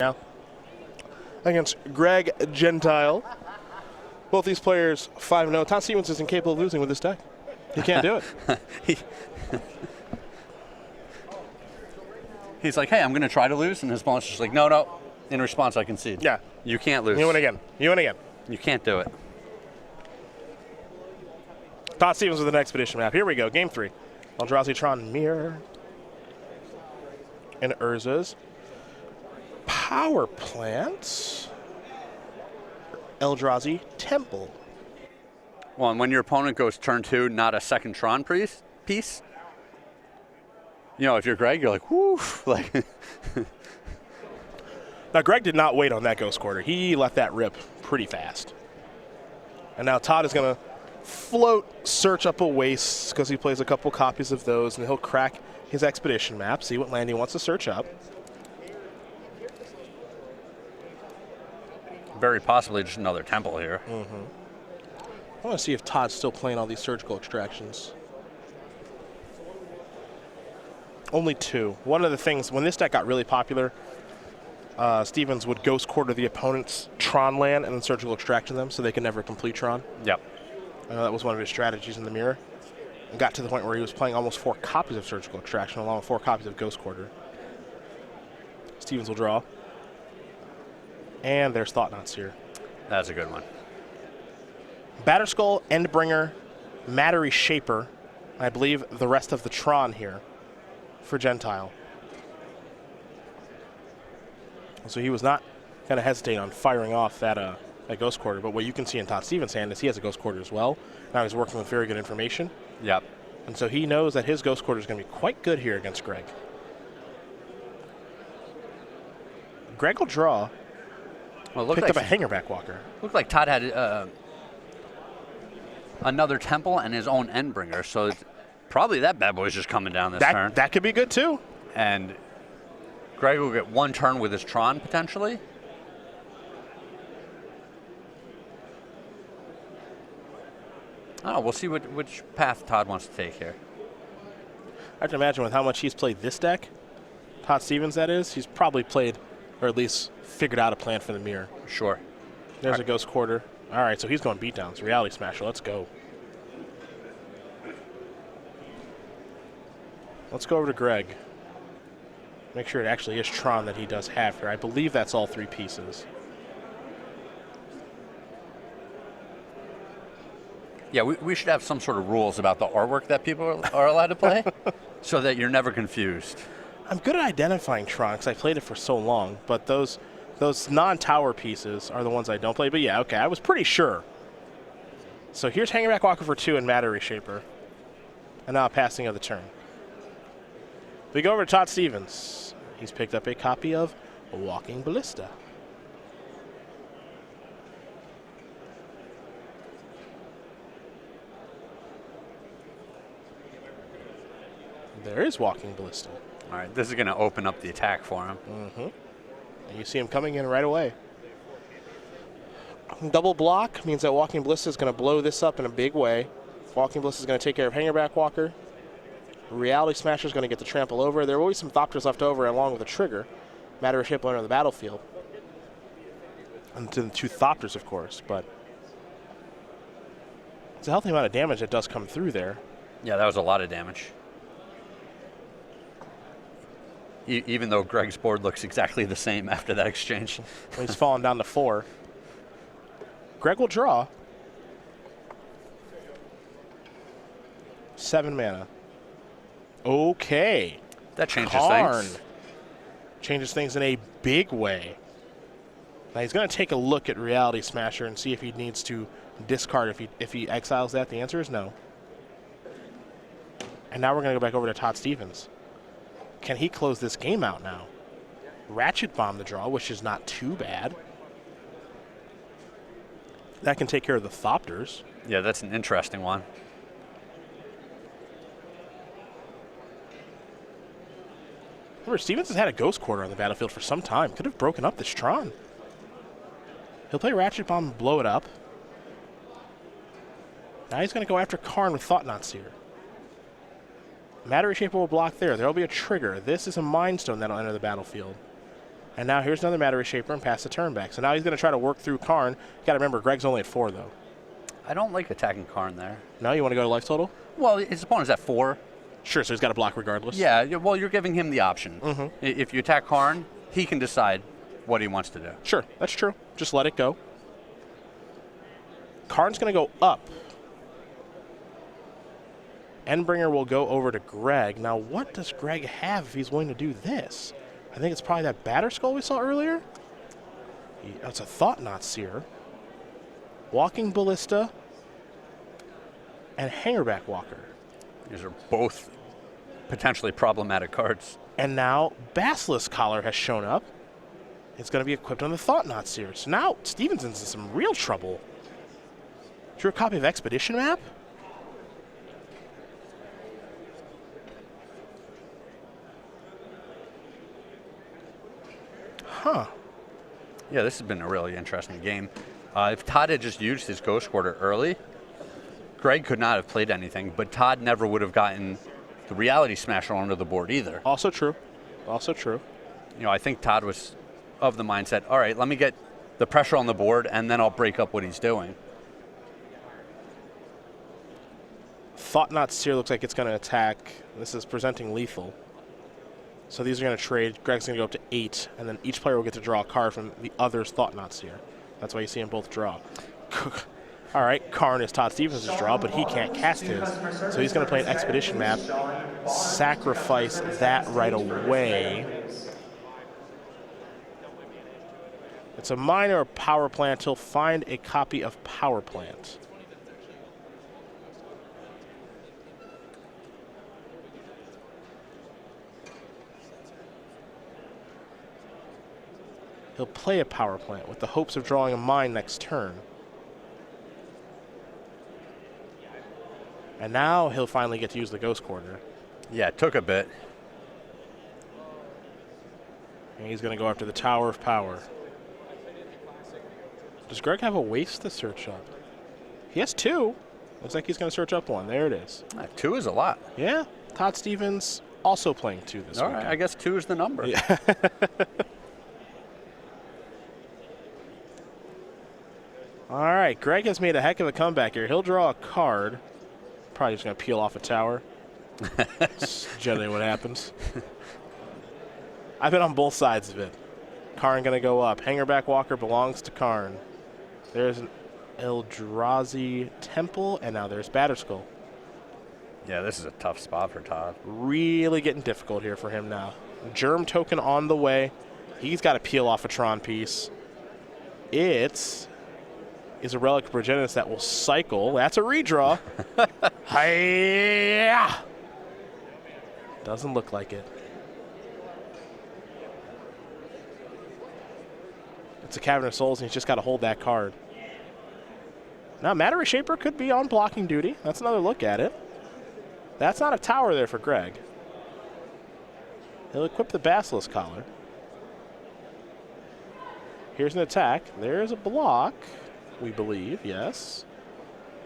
Now, against Greg Gentile. Both these players 5-0. Todd Stevens is incapable of losing with this deck. He can't do it. He's like, hey, I'm going to try to lose, and his opponent's just like, no. In response, I concede. Yeah. You can't lose. You win again. You win again. You can't do it. Todd Stevens with an expedition map. Here we go. Game 3. Eldrazi Tron Mirror. And Urza's Power Plant. Eldrazi Temple. Well, and when your opponent goes turn 2, not a second Tron piece, you know, if you're Greg, you're like, whoo. Like now, Greg did not wait on that Ghost Quarter. He let that rip pretty fast. And now Todd is going to float Search up a waste because he plays a couple copies of those, and he'll crack his expedition map, see what land he wants to search up. Very possibly just another temple here. I want to see if Todd's still playing all these surgical extractions. Only 2. One of the things, when this deck got really popular, Stevens would Ghost Quarter the opponent's Tron land and then surgical extraction them so they could never complete Tron. Yep. I know that was one of his strategies in the mirror. And got to the point where he was playing almost 4 copies of surgical extraction along with 4 copies of Ghost Quarter. Stevens will draw. And there's Thought Knots here. That's a good one. Batterskull, Endbringer, Mattery Shaper, and I believe the rest of the Tron here for Gentile. So he was not going to hesitate on firing off that Ghost Quarter, but what you can see in Todd Stevens' hand is he has a Ghost Quarter as well. Now he's working with very good information. Yep. And so he knows that his Ghost Quarter is going to be quite good here against Greg. Greg will draw. Well, Picked up a Hangerback Walker. Looked like Todd had another temple and his own Endbringer, so probably that bad boy's just coming down this turn. That could be good too. And Greg will get 1 turn with his Tron potentially. Oh, we'll see which path Todd wants to take here. I can imagine with how much he's played this deck, Todd Stevens that is, he's probably played, or at least figured out a plan for the mirror. Sure. There's a Ghost Quarter. All right, so he's going beatdowns. Reality Smasher, let's go. Let's go over to Greg. Make sure it actually is Tron that he does have here. I believe that's all 3 pieces. Yeah, we should have some sort of rules about the artwork that people are allowed to play so that you're never confused. I'm good at identifying Tron because I played it for so long, but those non-tower pieces are the ones I don't play. But yeah, okay, I was pretty sure. So here's Hangerback Walker for 2 and Mattery Shaper. And now a passing of the turn. We go over to Todd Stevens. He's picked up a copy of Walking Ballista. There is Walking Ballista. All right, this is going to open up the attack for him. And you see him coming in right away. Double block means that Walking Ballista is going to blow this up in a big way. Walking Ballista is going to take care of Hangerback Walker. Reality Smasher is going to get the trample over. There will be some Thopters left over along with a trigger. Matter of Ship will enter the battlefield. And to the 2 Thopters, of course, but it's a healthy amount of damage that does come through there. Yeah, that was a lot of damage. Even though Greg's board looks exactly the same after that exchange. He's fallen down to 4. Greg will draw. 7 mana. Okay. That changes Karn things. Changes things in a big way. Now he's going to take a look at Reality Smasher and see if he needs to discard if he exiles that. The answer is no. And now we're going to go back over to Todd Stevens. Can he close this game out now? Ratchet Bomb the draw, which is not too bad. That can take care of the Thopters. Yeah, that's an interesting one. Remember, Stevens has had a Ghost Quarter on the battlefield for some time. Could have broken up this Tron. He'll play Ratchet Bomb and blow it up. Now he's going to go after Karn with Thought Knots here. Mattery Shaper will block there. There will be a trigger. This is a Mind Stone that will enter the battlefield. And now here's another Matter Shaper and pass the turn back. So now he's going to try to work through Karn. You got to remember, Greg's only at 4, though. I don't like attacking Karn there. No, you want to go to life total? Well, his opponent's at 4. Sure, so he's got to block regardless. Yeah, well, you're giving him the option. If you attack Karn, he can decide what he wants to do. Sure, that's true. Just let it go. Karn's going to go up. Endbringer will go over to Greg. Now, what does Greg have if he's willing to do this? I think it's probably that Batter Skull we saw earlier. That's a Thought-Knot Seer. Walking Ballista. And Hangerback Walker. These are both potentially problematic cards. And now Basilisk Collar has shown up. It's going to be equipped on the Thought-Knot Seer. So now Stevenson's in some real trouble. Drew a copy of Expedition Map? Huh. Yeah, this has been a really interesting game. If Todd had just used his Ghost Quarter early, Greg could not have played anything, but Todd never would have gotten the Reality Smasher onto the board either. Also true. Also true. You know, I think Todd was of the mindset, all right, let me get the pressure on the board, and then I'll break up what he's doing. Thought-Knot Seer looks like it's going to attack. This is presenting lethal. So these are going to trade. Greg's going to go up to 8, and then each player will get to draw a card from the other's Thought-Knot Seer. That's why you see them both draw. All right, Karn is Todd Stevens' draw, but he can't cast his. So he's going to play an Expedition Map, sacrifice that right away. It's a minor Power Plant. He'll find a copy of Power Plant. He'll play a Power Plant with the hopes of drawing a mine next turn. And now he'll finally get to use the Ghost Quarter. Yeah, it took a bit. And he's going to go after the Tower of Power. Does Greg have a waste to search up? He has 2. Looks like he's going to search up 1. There it is. 2 is a lot. Yeah. Todd Stevens also playing 2 this week. All right, I guess 2 is the number. Yeah. All right, Greg has made a heck of a comeback here. He'll draw a card. Probably just going to peel off a tower. That's generally what happens. I've been on both sides of it. Karn going to go up. Hangerback Walker belongs to Karn. There's an Eldrazi Temple, and now there's Batterskull. Yeah, this is a tough spot for Todd. Really getting difficult here for him now. Germ Token on the way. He's got to peel off a Tron piece. It is a Relic of Progenitus that will cycle. That's a redraw. Hi-ya! Doesn't look like it. It's a Cavern of Souls, and he's just got to hold that card. Now, Matter Shaper could be on blocking duty. That's another look at it. That's not a tower there for Greg. He'll equip the Basilisk Collar. Here's an attack. There's a block, we believe, yes.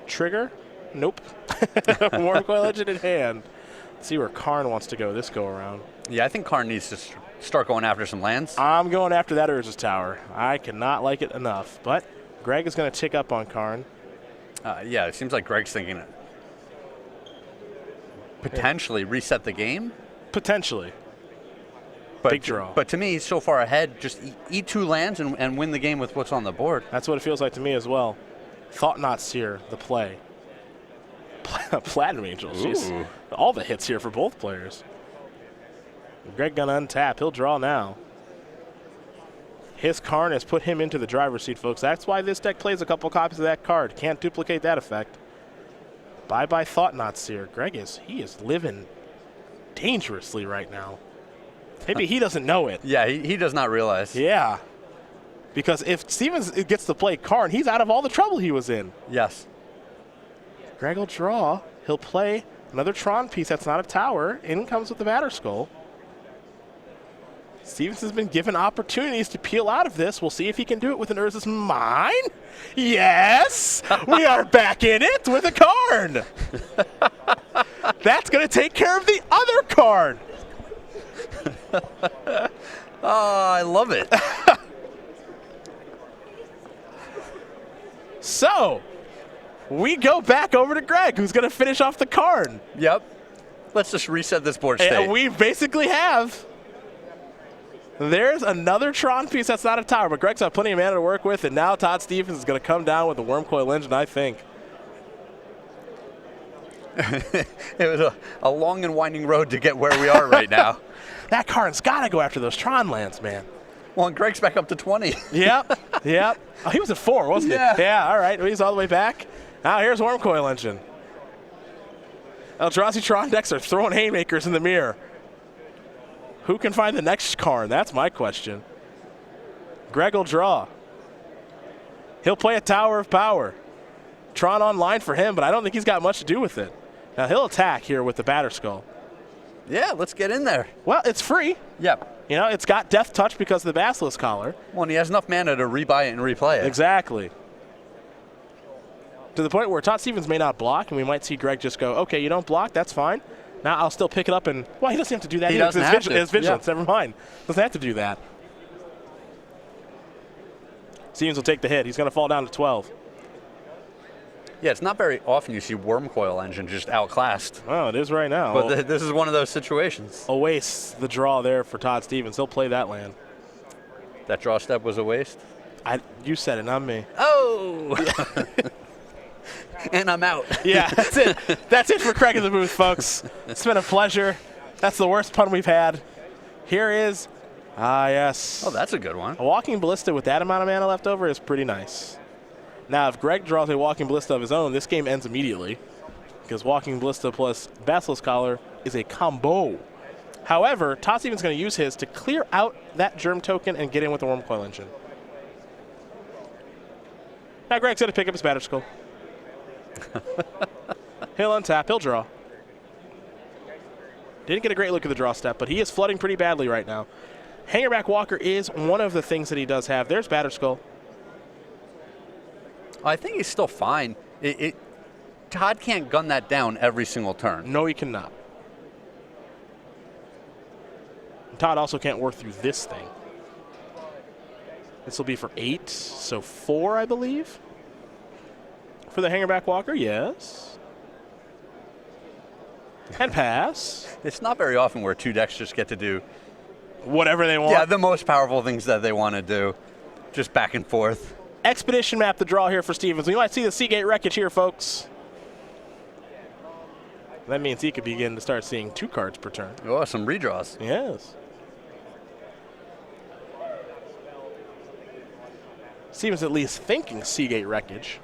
Trigger? Nope. Warcoil Legend in hand. Let's see where Karn wants to go this go around. Yeah, I think Karn needs to start going after some lands. I'm going after that Urza's Tower. I cannot like it enough. But Greg is going to tick up on Karn. Yeah, it seems like Greg's thinking it. Potentially reset the game? Potentially. But, big draw. But to me, he's so far ahead, just eat 2 lands and win the game with what's on the board. That's what it feels like to me as well. Thought-Knot Seer, the play. Platinum Angel, jeez. All the hits here for both players. Greg gonna untap. He'll draw now. His Karn has put him into the driver's seat, folks. That's why this deck plays a couple copies of that card. Can't duplicate that effect. Bye-bye Thought-Knot Seer. Greg he is living dangerously right now. Maybe he doesn't know it. Yeah, he does not realize. Yeah. Because if Stevens gets to play Karn, he's out of all the trouble he was in. Yes. Greg will draw. He'll play another Tron piece that's not a tower. In comes with the Batterskull. Stevens has been given opportunities to peel out of this. We'll see if he can do it with an Urza's Mine. Yes! We are back in it with a Karn. That's going to take care of the other card. Oh, I love it. So, we go back over to Greg, who's going to finish off the card. Yep. Let's just reset this board state. And we basically have. There's another Tron piece that's not a tower, but Greg's got plenty of mana to work with, and now Todd Stevens is going to come down with the Worm Coil Engine, I think. It was a long and winding road to get where we are right now. That card's got to go after those Tron lands, man. Well, and Greg's back up to 20. Yep. Oh, he was at 4, wasn't he? Yeah, all right. He's all the way back. Now here's Worm Coil Engine. Eldrazi Tron decks are throwing haymakers in the mirror. Who can find the next card? That's my question. Greg will draw. He'll play a Tower of Power. Tron online for him, but I don't think he's got much to do with it. Now he'll attack here with the Batterskull. Yeah, let's get in there. Well, it's free. Yep. You know, it's got Death Touch because of the Basilisk Collar. Well, and he has enough mana to rebuy it and replay it. Exactly. To the point where Todd Stevens may not block, and we might see Greg just go, okay, you don't block, that's fine. Now I'll still pick it up and, well, he doesn't have to do that. He doesn't have to. It's vigilance, never mind. Doesn't have to do that. Stevens will take the hit. He's going to fall down to 12. Yeah, it's not very often you see Worm Coil Engine just outclassed. Oh, it is right now. But this is one of those situations. A waste, the draw there for Todd Stevens. He'll play that land. That draw step was a waste? You said it, not me. Oh! And I'm out. Yeah, that's it. That's it for Craig in the Booth, folks. It's been a pleasure. That's the worst pun we've had. Here is, yes. Oh, that's a good one. A Walking Ballista with that amount of mana left over is pretty nice. Now, if Greg draws a Walking Ballista of his own, this game ends immediately because Walking Ballista plus Basilisk Collar is a combo. However, Todd Stevens is going to use his to clear out that Germ token and get in with the Worm Coil Engine. Now Greg's going to pick up his Batterskull. He'll untap, he'll draw. Didn't get a great look at the draw step, but he is flooding pretty badly right now. Hangerback Walker is one of the things that he does have. There's Batterskull. I think he's still fine. Todd can't gun that down every single turn. No, he cannot. And Todd also can't work through this thing. This will be for 8, so 4, I believe. For the Hangerback Walker, yes. And pass. It's not very often where two decks just get to do whatever they want. Yeah, the most powerful things that they want to do. Just back and forth. Expedition map the draw here for Stevens. We might see the Seagate wreckage here, folks. That means he could begin to start seeing 2 cards per turn. Oh, some redraws. Yes. Stevens at least thinking Seagate wreckage.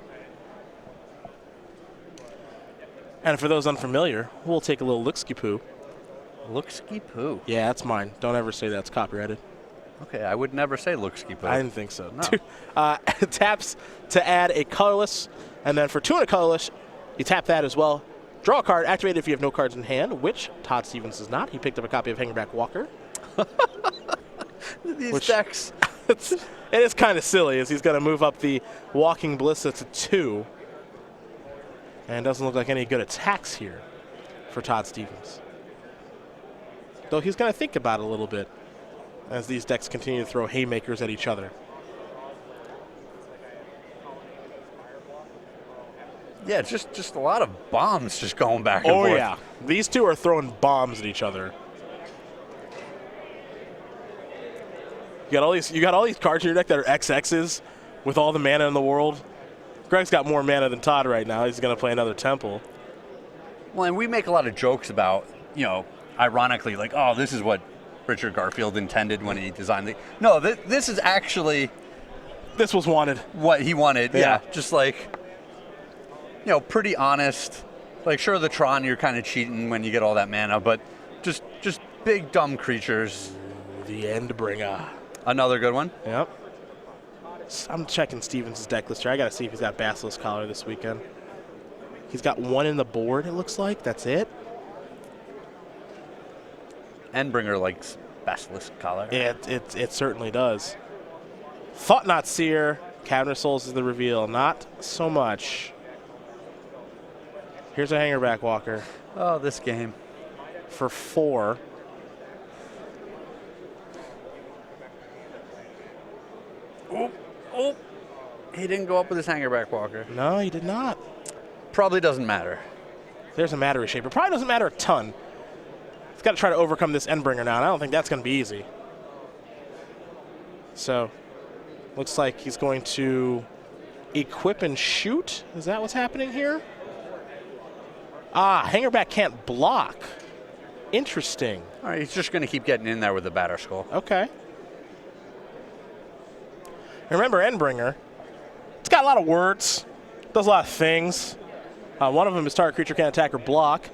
And for those unfamiliar, we'll take a little look-ski-poo. Look-ski-poo? Yeah, that's mine. Don't ever say that's copyrighted. Okay, I would never say look-ski-poo. I didn't think so. No. Taps to add a colorless, and then for 2 and a colorless, you tap that as well. Draw a card, activate it if you have no cards in hand, which Todd Stevens does not. He picked up a copy of Hangerback Walker. These decks. It is kind of silly as he's going to move up the Walking Ballista to 2. And doesn't look like any good attacks here for Todd Stevens. Though he's going to think about it a little bit as these decks continue to throw haymakers at each other. Yeah, just a lot of bombs just going back and forth. Oh, yeah. These two are throwing bombs at each other. You got all these cards in your deck that are XXs with all the mana in the world. Greg's got more mana than Todd right now. He's going to play another Temple. Well, and we make a lot of jokes about, ironically, like, oh, this is what Richard Garfield intended when he designed the... No, this is actually... This was wanted. What he wanted, yeah. Just like, pretty honest. Like, sure, the Tron, you're kind of cheating when you get all that mana, but just big, dumb creatures. The Endbringer. Another good one. Yep. I'm checking Stevens' deck list here. I got to see if he's got Basilisk Collar this weekend. He's got 1 in the board, it looks like. That's it. Endbringer likes Basilisk Collar. It certainly does. Thought Not Seer. Cabinet Souls is the reveal. Not so much. Here's a Hangerback Walker. Oh, this game. For 4. Oh, oh. He didn't go up with his hangerback walker. No, he did not. Probably doesn't matter. There's a Matter Reshaper. Probably doesn't matter a ton. He's got to try to overcome this Endbringer now, and I don't think that's going to be easy. So, looks like he's going to equip and shoot. Is that what's happening here? Ah, Hangerback can't block. Interesting. All right, he's just going to keep getting in there with the Batter Skull. Okay. Remember, Endbringer, it's got a lot of words, does a lot of things. One of them is target creature can't attack or block.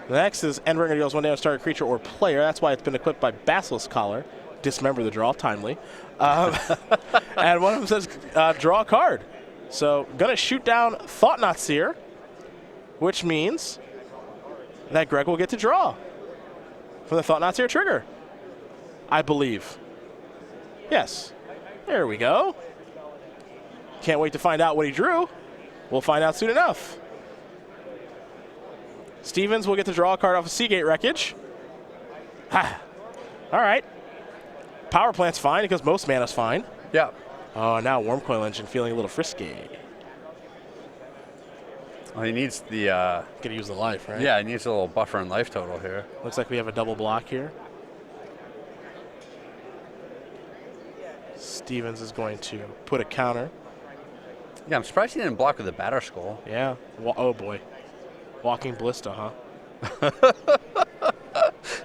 The next is Endbringer deals 1 damage to target creature or player. That's why it's been equipped by Basilisk Collar. Dismember the draw, timely. And one of them says draw a card. So going to shoot down Thought-Knot Seer, which means that Greg will get to draw from the Thought-Knot Seer trigger, I believe. Yes. There we go. Can't wait to find out what he drew. We'll find out soon enough. Stevens will get to draw a card off of Seagate Wreckage. Ha. All right. Power Plant's fine because most mana's fine. Yeah. Oh, now Wormcoil Engine feeling a little frisky. Well, he needs the... Gonna use the life, right? Yeah, he needs a little buffer in life total here. Looks like we have a double block here. Stevens is going to put a counter. Yeah, I'm surprised he didn't block with the Batter Skull. Yeah. Oh, boy. Walking Ballista, huh?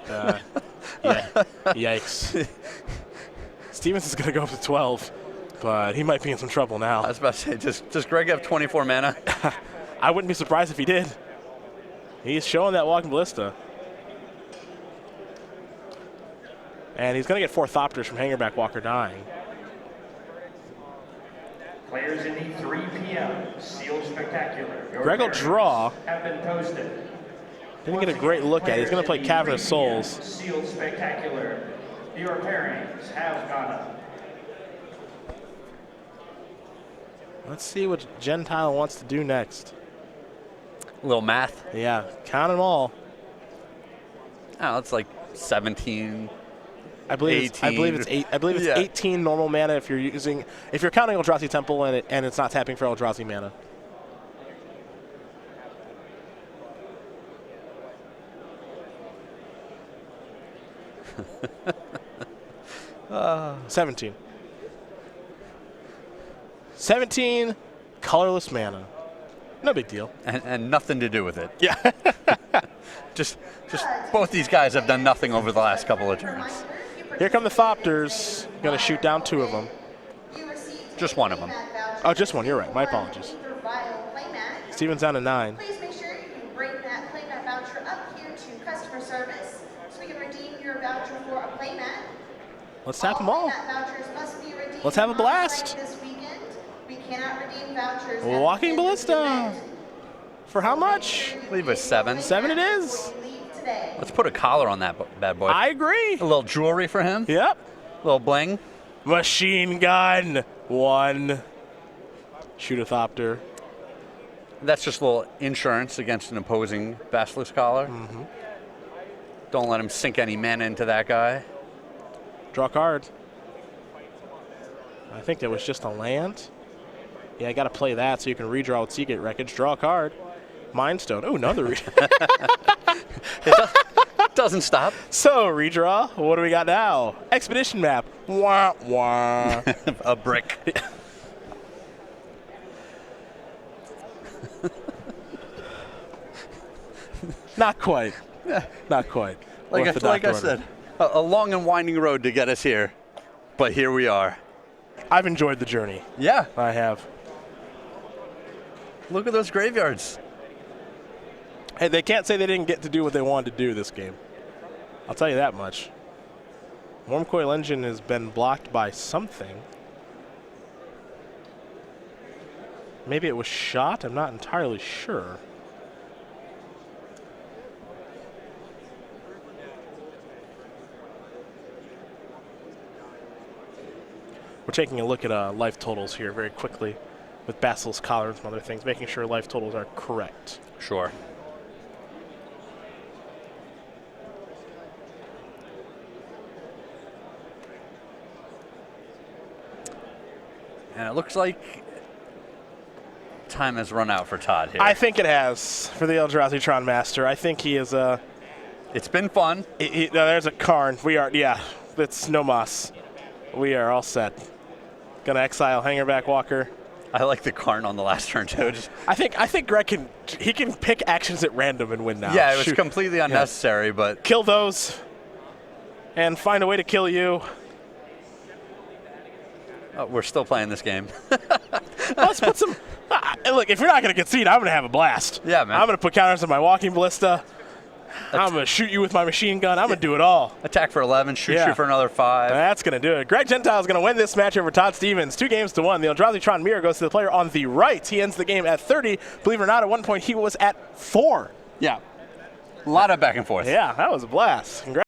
Yeah. Yikes. Stevens is going to go up to 12, but he might be in some trouble now. I was about to say, does Greg have 24 mana? I wouldn't be surprised if he did. He's showing that Walking Ballista. And he's going to get 4 Thopters from Hangerback Walker dying. Players in the 3 p.m. Sealed Spectacular. Greg will draw. Have been posted. Didn't get a great look at it. He's going to play Cavern of Souls. Sealed Spectacular. Your pairings have gone up. Let's see what Gentile wants to do next. A little math. Yeah, count them all. Oh, it's like 17. I believe it's 8. I believe it's 18 normal mana if you're counting Eldrazi Temple and it's not tapping for Eldrazi mana. Uh, 17. 17 colorless mana. No big deal. and nothing to do with it. Yeah. Just both these guys have done nothing over the last couple of turns. Here come the Thopters. Going to shoot down 2 of them. Just one of them. Oh, just one. You're right. My apologies. Steven's down to 9. Please make sure you bring that playmat voucher up here to customer service so we can redeem your voucher for a playmat. Let's tap them all. Playmat vouchers must be redeemed Let's have a on blast. site this weekend. We cannot redeem vouchers. Walking Ballista. For how much? I believe it's 7. 7 it is. Let's put a collar on that bad boy. I agree. A little jewelry for him. Yep. A little bling. Machine gun. 1. Shoot a Thopter. That's just a little insurance against an opposing Basilisk Collar. Mm-hmm. Don't let him sink any mana into that guy. Draw a card. I think that was just a land. Yeah, I got to play that so you can redraw with Seagate Wreckage. Draw a card. Mindstone. Oh, another redraw. It doesn't stop. So, redraw. What do we got now? Expedition map. Wah, wah. A brick. Not quite. Not quite. Like I said, a long and winding road to get us here. But here we are. I've enjoyed the journey. Yeah. I have. Look at those graveyards. Hey, they can't say they didn't get to do what they wanted to do this game. I'll tell you that much. Wormcoil Engine has been blocked by something. Maybe it was shot? I'm not entirely sure. We're taking a look at life totals here very quickly with Basilisk Collar and some other things, making sure life totals are correct. Sure. And it looks like time has run out for Todd here. I think it has for the Eldrazi Tron Master. I think he is It's been fun. no, there's a Karn. We are, yeah, it's no moss. We are all set. Gonna exile Hangerback Walker. I like the Karn on the last turn too. I think Greg can pick actions at random and win now. Yeah, it was Shoot. completely unnecessary, but Kill those and find a way to kill you. we're still playing this game. Let's put some. Look, if you're not gonna concede, I'm gonna have a blast. Yeah, man. I'm gonna put counters on my Walking Ballista. I'm gonna shoot you with my machine gun. I'm gonna do it all. Attack for 11, shoot Yeah. you for another 5. That's going to do it. Greg Gentile is going to win this match over Todd Stevens, 2-1. The Eldrazi Tron mirror goes to the player on the right. He ends the game at 30. Believe it or not, at one point he was at 4. Yeah. A lot of back and forth. Yeah, that was a blast. Congrats.